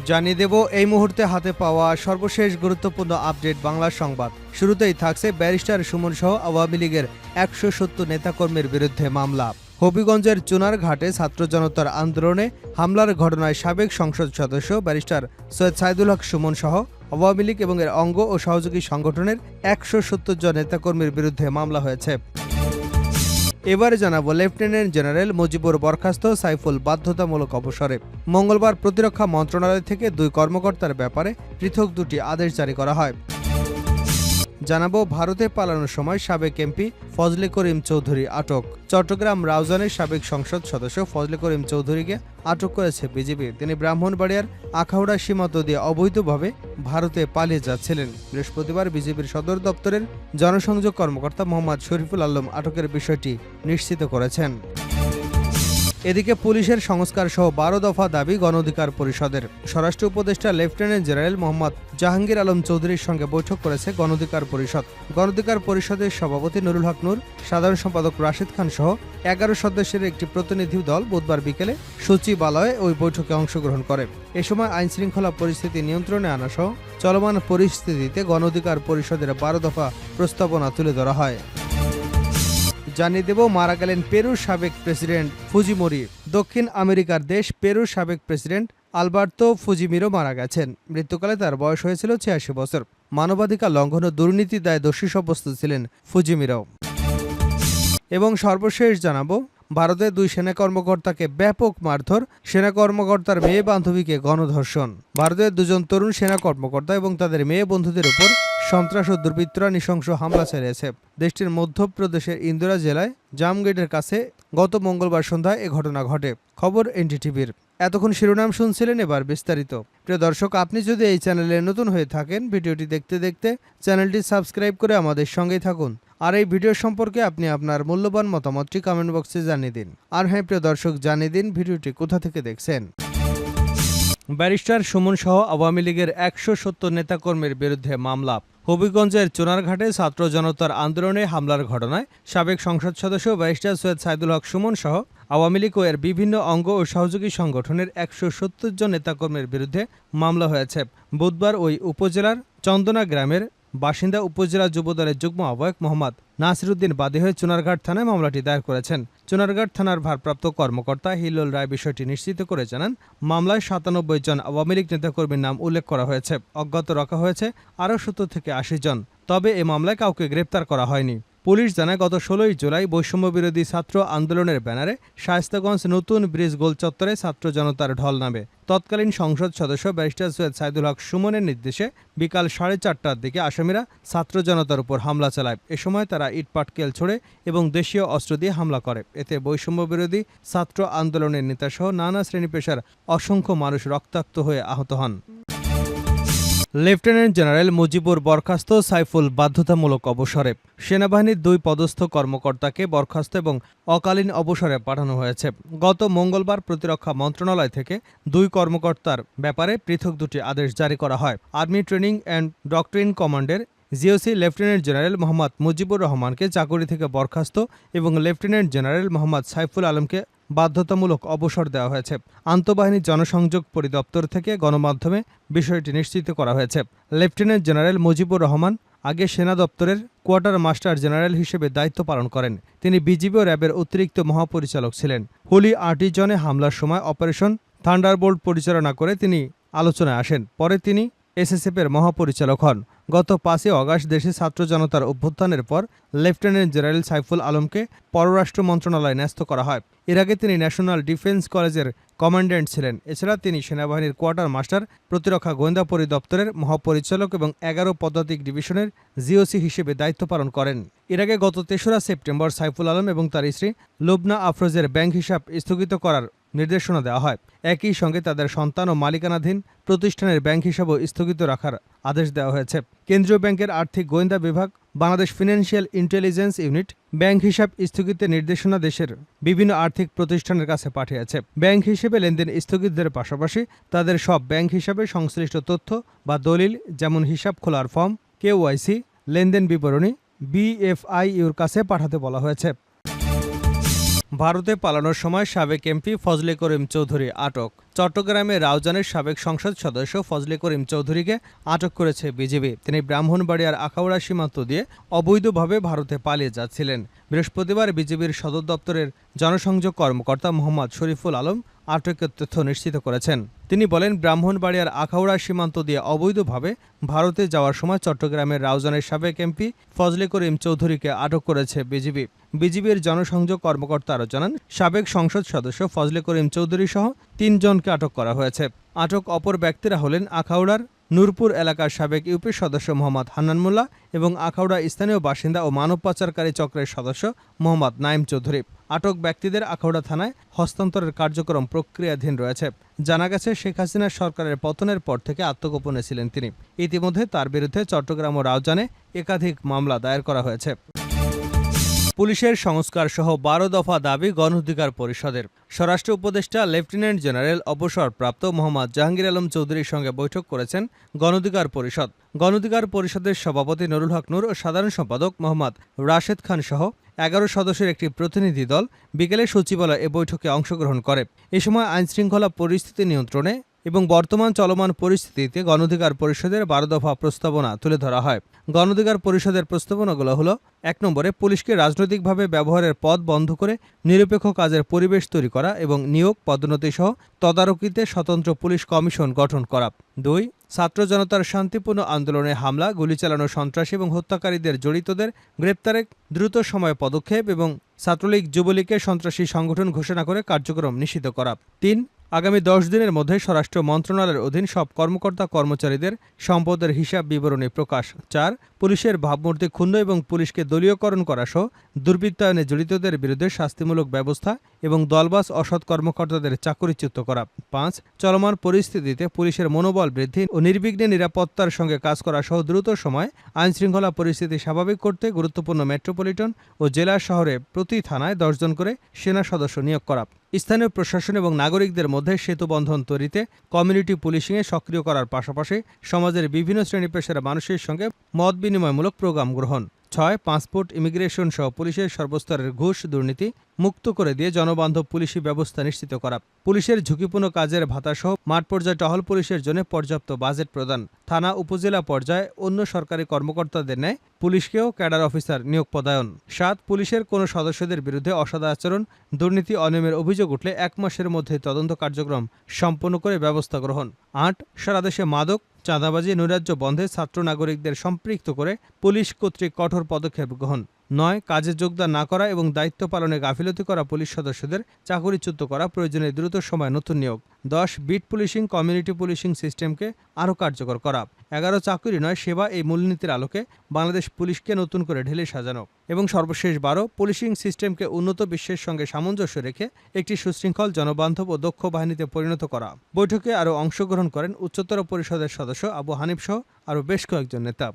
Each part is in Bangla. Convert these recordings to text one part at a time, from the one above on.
জানিয়ে দেব এই মুহূর্তে হাতে পাওয়া সর্বশেষ গুরুত্বপূর্ণ আপডেট বাংলা সংবাদ। শুরুতেই থাকছে ব্যারিস্টার সুমন সহ আওয়ামী লীগের 170 নেতাকর্মীর বিরুদ্ধে মামলা। হবিগঞ্জের চুনারঘাটে ছাত্র জনতার আন্দোলনে হামলার ঘটনায় সাবেক সংসদ সদস্য ব্যারিস্টার সৈয়দ সাইদুল হক সুমন সহ আওয়ামী লীগ এবং এর অঙ্গ ও সহযোগী সংগঠনের 170 জন নেতাকর্মীর বিরুদ্ধে মামলা হয়েছে। এবারে জানাবো লেফটেন্যান্ট জেনারেল মুজিবুর বরখাস্ত, সাইফুল বাধ্যতামূলক অবসরে। মঙ্গলবার প্রতিরক্ষা মন্ত্রণালয় থেকে দুই কর্মকর্তার ব্যাপারে পৃথক দুটি আদেশ জারি করা হয়। জানাবো ভারতে পালানোর সময় সাবেক এমপি ফজলে করিম চৌধুরী আটক। চট্টগ্রাম রাউজানের সাবেক সংসদ সদস্য ফজলে করিম চৌধুরীকে আটক করেছে বিজেপি। তিনি ব্রাহ্মণবাড়িয়ার আখাউড়া সীমান্ত দিয়ে অবৈধভাবে ভারতে পালিয়ে যাচ্ছিলেন। বৃহস্পতিবার বিজেপির সদর দপ্তরের জনসংযোগ কর্মকর্তা মোহাম্মদ শরীফুল আলম আটকের বিষয়টি নিশ্চিত করেছেন। এদিকে পুলিশের সংস্কার সহ 12 দফা দাবি গণ অধিকার পরিষদের। স্বরাষ্ট্র উপদেষ্টা লেফটেন্যান্ট জেনারেল মোহাম্মদ জাহাঙ্গীর আলম চৌধুরীর সঙ্গে বৈঠক করেছে গণ অধিকার পরিষদ। গণ অধিকার পরিষদের সভাপতি নুরুল হক নূর, সাধারণ সম্পাদক রাশিদ খান সহ 11 সদস্যের একটি প্রতিনিধি দল বুধবার বিকেলে সচিবালয়ে ওই বৈঠকে অংশগ্রহণ করে। এ সময় আইনশৃঙ্খলা পরিস্থিতি নিয়ন্ত্রণে আনা সহ চলমান পরিস্থিতিতে গণ অধিকার পরিষদের 12 দফা প্রস্তাবনা তুলে ধরা হয়। জানিয়ে দেব মারা গেলেন পেরুর সাবেক প্রেসিডেন্ট ফুজিমোরি। দক্ষিণ আমেরিকার দেশ পেরুর সাবেক প্রেসিডেন্ট আলবার্তো ফুজিমিরো মারা গেছেন। মৃত্যুকালে তার বয়স হয়েছিল 86 বছর। মানবাধিকার লঙ্ঘন ও দুর্নীতি দায়ে দোষী সাব্যস্ত ছিলেন ফুজিমিরো। এবং সর্বশেষ জানাবো ভারতের দুই সেনা কর্মকর্তাকে ব্যাপক মারধর, সেনা কর্মকর্তার মেয়ে বান্ধবীকে গণধর্ষণ। ভারতের দুজন তরুণ সেনা কর্মকর্তা এবং তাদের মেয়ে বন্ধুদের উপর সন্ত্রাস ও দুর্বৃত্তরা নৃশংস হামলা চালিয়েছে। দেশটির মধ্যপ্রদেশের ইন্দোরা জেলায় জামগেটের কাছে গত মঙ্গলবার সন্ধ্যায় এ ঘটনা ঘটে। খবর এনডিটিভির। এতক্ষণ শিরোনাম শুনছিলেন, এবার বিস্তারিত। প্রিয় দর্শক, আপনি যদি এই চ্যানেলে নতুন হয়ে থাকেন, ভিডিওটি দেখতে দেখতে চ্যানেলটি সাবস্ক্রাইব করে আমাদের সঙ্গেই থাকুন। আর এই ভিডিও সম্পর্কে আপনি আপনার মূল্যবান মতামতটি কমেন্ট বক্সে জানিয়ে দিন। আর হ্যাঁ প্রিয় দর্শক, জানিয়ে দিন ভিডিওটি কোথা থেকে দেখছেন। ব্যারিস্টার সুমন সহ আওয়ামী লীগের 170 নেতাকর্মীর বিরুদ্ধে মামলা। হবিগঞ্জের চুনারঘাটে ছাত্র জনতার আন্দোলনে হামলার ঘটনায় সাবেক সংসদ সদস্য ব্যারিস্টার সৈয়দ সাইদুল হক সুমন সহ আওয়ামী লীগ ও এর বিভিন্ন অঙ্গ ও সহযোগী সংগঠনের 170 জন নেতাকর্মীর বিরুদ্ধে মামলা হয়েছে। বুধবার ওই উপজেলার চন্দনা গ্রামের বাসিন্দা উপজেলা যুবদলের যুগ্ম আহ্বায়ক মোহাম্মদ নাসিরউদ্দিন বাদী হয়ে চুনারঘাট থানায় মামলাটি দায়ের করেছেন। চুনারঘাট থানার ভারপ্রাপ্ত কর্মকর্তা হিলোল রায় বিষয়টি নিশ্চিত করে জানান, মামলায় 97 জন আওয়ামী লীগ নেতাকর্মীর নাম উল্লেখ করা হয়েছে। অজ্ঞাত রাখা হয়েছে আরও 70 থেকে 80 জন। তবে এ মামলায় কাউকে গ্রেপ্তার করা হয়নি। পুলিশ জানায়, গত 16 জুলাই বৈষম্যবিরোধী ছাত্র আন্দোলনের ব্যানারে শায়েস্তাগঞ্জ নতুন ব্রিজ গোল চত্বরে ছাত্র জনতার ঢল নামে। তৎকালীন সংসদ সদস্য ব্যারিস্টার সৈয়দ সাইদুল হক সুমনের নির্দেশে বিকাল 4:30টার দিকে আসামিরা ছাত্র জনতার উপর হামলা চালায়। এ সময় তারা ইটপাটকেল ছোড়ে এবং দেশীয় অস্ত্র দিয়ে হামলা করে। এতে বৈষম্যবিরোধী ছাত্র আন্দোলনের নেতাসহ নানা শ্রেণী পেশার অসংখ্য মানুষ রক্তাক্ত হয়ে আহত হন। লেফটেন্যান্ট জেনারেল মুজিবুর বরখাস্ত, সাইফুল বাধ্যতামূলক অবসরে। সেনাবাহিনীর দুই পদস্থ কর্মকর্তাকে বরখাস্ত এবং অকালীন অবসরে পাঠানো হয়েছে। গত মঙ্গলবার প্রতিরক্ষা মন্ত্রণালয় থেকে দুই কর্মকর্তার ব্যাপারে পৃথক দুটি আদেশ জারি করা হয়। আর্মি ট্রেনিং অ্যান্ড ডক্ট্রিন কমান্ডের GOC lieutenant general Mohammad Mujibur রহমানকে চাকরি থেকে বরখাস্ত এবং লেফটেন্যান্ট জেনারেল মোহাম্মদ সাইফুল আলমকে বাধ্যতামূলক অবসর দেওয়া হয়েছে। আন্তঃবাহিনী জনসংযোগ পরিদপ্তর থেকে গণমাধ্যমে বিষয়টি নিশ্চিত করা হয়েছে। লেফটেন্যান্ট জেনারেল মুজিবুর রহমান আগে সেনা দপ্তরের কোয়ার্টার মাস্টার জেনারেল হিসেবে দায়িত্ব পালন করেন। তিনি বিজিবি ও র্যাবের অতিরিক্ত মহাপরিচালক ছিলেন। হুলি আর্টিজনে হামলার সময় অপারেশন থান্ডারবোল্ট পরিচালনা করে তিনি আলোচনায় আসেন। পরে তিনি এসএসএফের মহাপরিচালক হন। গত 5 আগস্ট দেশে ছাত্র জনতার অভ্যুত্থানের পর লেফটেন্যান্ট জেনারেল সাইফুল আলমকে পররাষ্ট্র মন্ত্রণালয়ে ন্যস্ত করা হয়। এর আগে তিনি ন্যাশনাল ডিফেন্স কলেজের কমান্ড্যান্ট ছিলেন। এছাড়া তিনি সেনাবাহিনীর কোয়ার্টার মাস্টার, প্রতিরক্ষা গোয়েন্দা পরিদপ্তরের মহাপরিচালক এবং 11 পদাতিক ডিভিশনের জিওসি হিসেবে দায়িত্ব পালন করেন। এর আগে গত 3রা সেপ্টেম্বর সাইফুল আলম এবং তার স্ত্রী লুবনা আফরোজের ব্যাংক হিসাব স্থগিত করার নির্দেশনা দেওয়া হয়। একই সঙ্গে তাদের সন্তান ও মালিকানাধীন প্রতিষ্ঠানের ব্যাংক হিসাবও স্থগিত রাখার আদেশ দেওয়া হয়েছে। কেন্দ্রীয় ব্যাংকের আর্থিক গোয়েন্দা বিভাগ, Bangladesh financial intelligence unit bank হিসাব স্থগিতের নির্দেশনা দেশের বিভিন্ন আর্থিক প্রতিষ্ঠানের কাছে পাঠিয়েছে। ব্যাংক হিসেবে লেনদেন স্থগিতের পাশাপাশি তাদের সব ব্যাংক হিসাবে সংশ্লিষ্ট তথ্য বা দলিল, যেমন হিসাব খোলার ফর্ম, কেওয়াইসি, লেনদেন বিবরণী বিএফআইইউর কাছে পাঠাতে বলা হয়েছে। ভারতে পালানোর সময় সাবেক এমপি ফজলে করিম চৌধুরী আটক। চট্টগ্রামের রাউজানের সাবেক সংসদ সদস্য ফজলে করিম চৌধুরীকে আটক করেছে বিজিবি। তিনি ব্রাহ্মণবাড়িয়ার আখাউড়া সীমান্ত দিয়ে অবৈধভাবে ভারতে পালিয়ে যাচ্ছিলেন। বৃহস্পতিবার বিজিবির সদর দপ্তরের জনসংযোগ কর্মকর্তা মোহাম্মদ শরীফুল আলম আটকের তথ্য নিশ্চিত করেছেন। তিনি বলেন, ব্রাহ্মণবাড়িয়ার আখাউড়া সীমান্ত দিয়ে অবৈধভাবে ভারতে যাওয়ার সময় চট্টগ্রামের রাউজানের সাবেক এমপি ফজলে করিম চৌধুরীকে আটক করেছে বিজিবি। বিজিবির জনসংযোগ কর্মকর্তা আরও জানান, সাবেক সংসদ সদস্য ফজলে করিম চৌধুরী সহ ৩ জনকে আটক করা হয়েছে। আটক অপর ব্যক্তিরা হলেন আখাউড়ার নূরপুর এলাকার সাবেক ইউপি সদস্য মোহাম্মদ হান্নান মোল্লা এবং আখাউড়া স্থানীয় বাসিন্দা ও মানব পাচারকারী চক্রের সদস্য মোহাম্মদ নাইম চৌধুরী। আটক ব্যক্তিদের আখাউড়া থানায় হস্তান্তরের কার্যক্রম প্রক্রিয়াধীন রয়েছে। জানা গেছে, শেখ হাসিনা সরকারের পতনের পর থেকে আত্মগোপনে ছিলেন তিনি। ইতিমধ্যে তার বিরুদ্ধে চট্টগ্রাম ও রাউজানে একাধিক মামলা দায়ের করা হয়েছে। পুলিশের সংস্কার সহ ১২ দফা দাবি গণ অধিকার পরিষদের। স্বরাষ্ট্র উপদেষ্টা লেফটেন্যান্ট জেনারেল অবসরপ্রাপ্ত মোহাম্মদ জাহাঙ্গীর আলম চৌধুরীর সঙ্গে বৈঠক করেছেন গণ অধিকার পরিষদ। গণ অধিকার পরিষদের সভাপতি নুরুল হক নূর ও সাধারণ সম্পাদক মোহাম্মদ রাশেদ খান সহ ১১ সদস্যের একটি প্রতিনিধি দল বিকেলে সচিবালয়ে এ বৈঠকে অংশগ্রহণ করে। এ সময় আইনশৃঙ্খলা পরিস্থিতি নিয়ন্ত্রণে এবং বর্তমান চলমান পরিস্থিতিতে গণ অধিকার পরিষদের ১২ দফা প্রস্তাবনা তুলে ধরা হয়। গণ অধিকার পরিষদের প্রস্তাবনাগুলো হলো: ১ নম্বরে, পুলিশকে রাজনৈতিকভাবে ব্যবহারের পথ বন্ধ করে নিরপেক্ষ কাজের পরিবেশ তৈরি করা এবং নিয়োগ, পদোন্নতি সহ তদারকিতে স্বতন্ত্র পুলিশ কমিশন গঠন করা। ২. ছাত্র জনতার শান্তিপূর্ণ আন্দোলনে হামলা, গুলি চালানো, সন্ত্রাসী এবং হত্যাকারীদের জড়িতদের গ্রেপ্তারে দ্রুত সময়ে পদক্ষেপ এবং ছাত্রলীগ যুবলীগকে সন্ত্রাসী সংগঠন ঘোষণা করে কার্যক্রম নিষিদ্ধ করা। ৩. আগামী ১০ দিনের মধ্যে স্বরাষ্ট্র মন্ত্রণালয়ের অধীন সব কর্মকর্তা কর্মচারীদের সম্পদের হিসাব বিবরণী প্রকাশ। ৪. পুলিশের ভাবমূর্তি ক্ষুণ্ণ এবং পুলিশকে দলীয়করণ করা সহ দুর্বৃত্তায়নে জড়িতদের বিরুদ্ধে শাস্তিমূলক ব্যবস্থা এবং দলবাজ অসৎ কর্মকর্তাদের চাকরিচ্যুত করা। ৫. চলমান পরিস্থিতিতে পুলিশের মনোবল বৃদ্ধি ও নির্বিঘ্নে নিরাপত্তার সঙ্গে কাজ করা সহ দ্রুত সময়ে আইনশৃঙ্খলা পরিস্থিতি স্বাভাবিক করতে গুরুত্বপূর্ণ মেট্রোপলিটন ও জেলা শহরে প্রতি থানায় ১০ জন করে সেনা সদস্য নিয়োগ করা। স্থানীয় প্রশাসন এবং নাগরিকদের মধ্যে সেতুবন্ধন তৈরিতে কমিউনিটি পুলিশিংয়ে সক্রিয় করার পাশাপাশি সমাজের বিভিন্ন শ্রেণী পেশার মানুষের সঙ্গে মত বিনিময়মূলক প্রোগ্রাম গ্রহণ। ৬. পাসপোর্ট, ইমিগ্রেশন সহ পুলিশের সর্বস্তরের ঘুষ দুর্নীতি মুক্ত করে দিয়ে জনবান্ধব পুলিশি ব্যবস্থা নিশ্চিত করা। পুলিশের ঝুঁকিপূর্ণ কাজের ভাতাসহ মাঠ পর্যায়ে টহল পুলিশের জন্য পর্যাপ্ত বাজেট প্রদান। থানা উপজেলা পর্যায়ে অন্য সরকারি কর্মকর্তাদের ন্যায় পুলিশকেও ক্যাডার অফিসার নিয়োগ পদায়ন। ৭. পুলিশের কোনো সদস্যদের বিরুদ্ধে অসদাচরণ, দুর্নীতি, অনিয়মের অভিযোগ উঠলে ১ মাসের মধ্যে তদন্ত কার্যক্রম সম্পন্ন করে ব্যবস্থা গ্রহণ। ৮. সারা দেশে মাদক, চাঁদাবাজি, নৈরাজ্য বন্ধে ছাত্র নাগরিকদের সম্পৃক্ত করে পুলিশ কর্তৃক কঠোর পদক্ষেপ গ্রহণ। ৯. কাজে যোগদান না করা এবং দায়িত্ব পালনে গাফিলতি করা পুলিশ সদস্যদের চাকরিচ্যুত করা, প্রয়োজনে দ্রুত সময় নতুন নিয়োগ। ১০. বিট পুলিশিং, কমিউনিটি পুলিশিং সিস্টেমকে আরও কার্যকর করা। ১১. চাকরি নয় সেবা, এই মূলনীতির আলোকে বাংলাদেশ পুলিশকে নতুন করে ঢেলে সাজানো। এবং সর্বশেষ ১২. পুলিশিং সিস্টেমকে উন্নত বিশ্বের সঙ্গে সামঞ্জস্য রেখে একটি সুশৃঙ্খল, জনবান্ধব ও দক্ষ বাহিনীতে পরিণত করা। বৈঠকে আরও অংশগ্রহণ করেন উচ্চতর পরিষদের সদস্য আবু হানিফ সহ আরও বেশ কয়েকজন নেতা।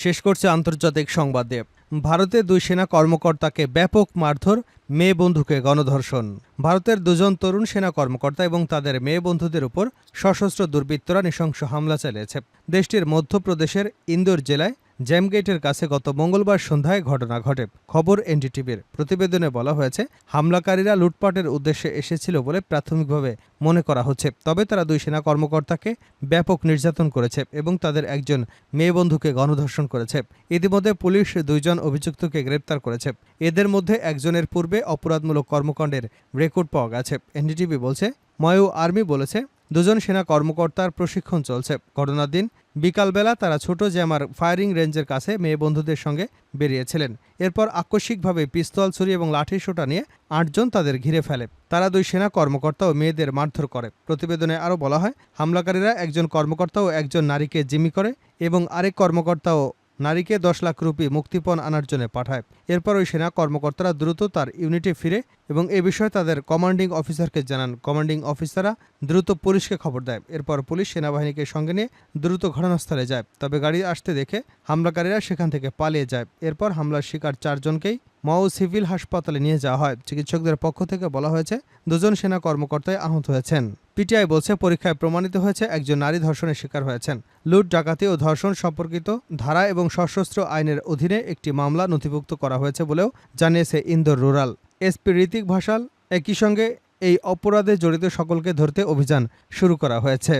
শেষ করছে আন্তর্জাতিক সংবাদে। ভারতে ২ সেনা কর্মকর্তাকে ব্যাপক মারধর, মেয়ে বন্ধুকে গণধর্ষণ। ভারতের ২ জন তরুণ সেনা কর্মকর্তা এবং তাদের মেয়ে বন্ধুদের উপর সশস্ত্র দুর্বৃত্তরা নৃশংস হামলা চালিয়েছে। দেশটির মধ্যপ্রদেশের ইন্দোর জেলায় জ্যামগেটের কাছে গত মঙ্গলবার সন্ধ্যায় ঘটনা ঘটে। খবর এনডিটিভির। প্রতিবেদনে বলা হয়েছে, হামলাকারীরা লুটপাটের উদ্দেশ্যে এসেছিল বলে প্রাথমিকভাবে মনে করা হচ্ছে। তবে তারা ২ সেনা কর্মকর্তাকে ব্যাপক নির্যাতন করেছে এবং তাদের একজন মেয়ে বন্ধুকে গণধর্ষণ করেছে। ইতিমধ্যে পুলিশ ২ জন অভিযুক্তকে গ্রেপ্তার করেছে। এদের মধ্যে একজনের পূর্বে অপরাধমূলক কর্মকাণ্ডের রেকর্ড পাওয়া গেছে। এনডিটিভি বলছে, ময়ূ আর্মি বলেছে, ২ জন সেনা কর্মকর্তার প্রশিক্ষণ চলছে। ঘটনার দিন বিকালবেলা তারা ছোট জ্যামার ফায়ারিং রেঞ্জের কাছে মেয়ে বন্ধুদের সঙ্গে বেরিয়েছিলেন। এরপর আকস্মিকভাবে পিস্তল, ছুরি এবং লাঠি সোঁটা নিয়ে ৮ জন তাদের ঘিরে ফেলে। তারা ২ সেনা কর্মকর্তা ও মেয়েদের মারধর করে। প্রতিবেদনে আরও বলা হয়, হামলাকারীরা একজন কর্মকর্তা ও একজন নারীকে জিম্মি করে এবং আরেক কর্মকর্তা ও নারীকে ১০ লাখ রুপি মুক্তিপণ আনার জন্য পাঠায়। এরপর ওই সেনা কর্মকর্তারা দ্রুত তার ইউনিটে ফিরে এবং এ বিষয়ে তাদের কমান্ডিং অফিসারকে জানান। কমান্ডিং অফিসাররা দ্রুত পুলিশকে খবর দেয়। এরপর পুলিশ সেনাবাহিনীকে সঙ্গে নিয়ে দ্রুত ঘটনাস্থলে যায়। তবে গাড়ি আসতে দেখে হামলাকারীরা সেখান থেকে পালিয়ে যায়। এরপর হামলার শিকার ৪ জনকেই মাও সিভিল হাসপাতালে নিয়ে যাওয়া হয়। চিকিৎসকদের পক্ষ থেকে বলা হয়েছে, ২ জন সেনা কর্মকর্তাই আহত হয়েছেন। পিটিআই বলছে, পরীক্ষায় প্রমাণিত হয়েছে একজন নারী ধর্ষণের শিকার হয়েছেন। লুট, ডাকাতি ও ধর্ষণ সম্পর্কিত ধারা এবং সশস্ত্র আইনের অধীনে একটি মামলা নথিভুক্ত করা হয়েছে বলেও জানিয়েছে ইন্দোর রুরাল এসপি ঋতিক ভাসাল। একই সঙ্গে এই অপরাধে জড়িত সকলকে ধরতে অভিযান শুরু করা হয়েছে।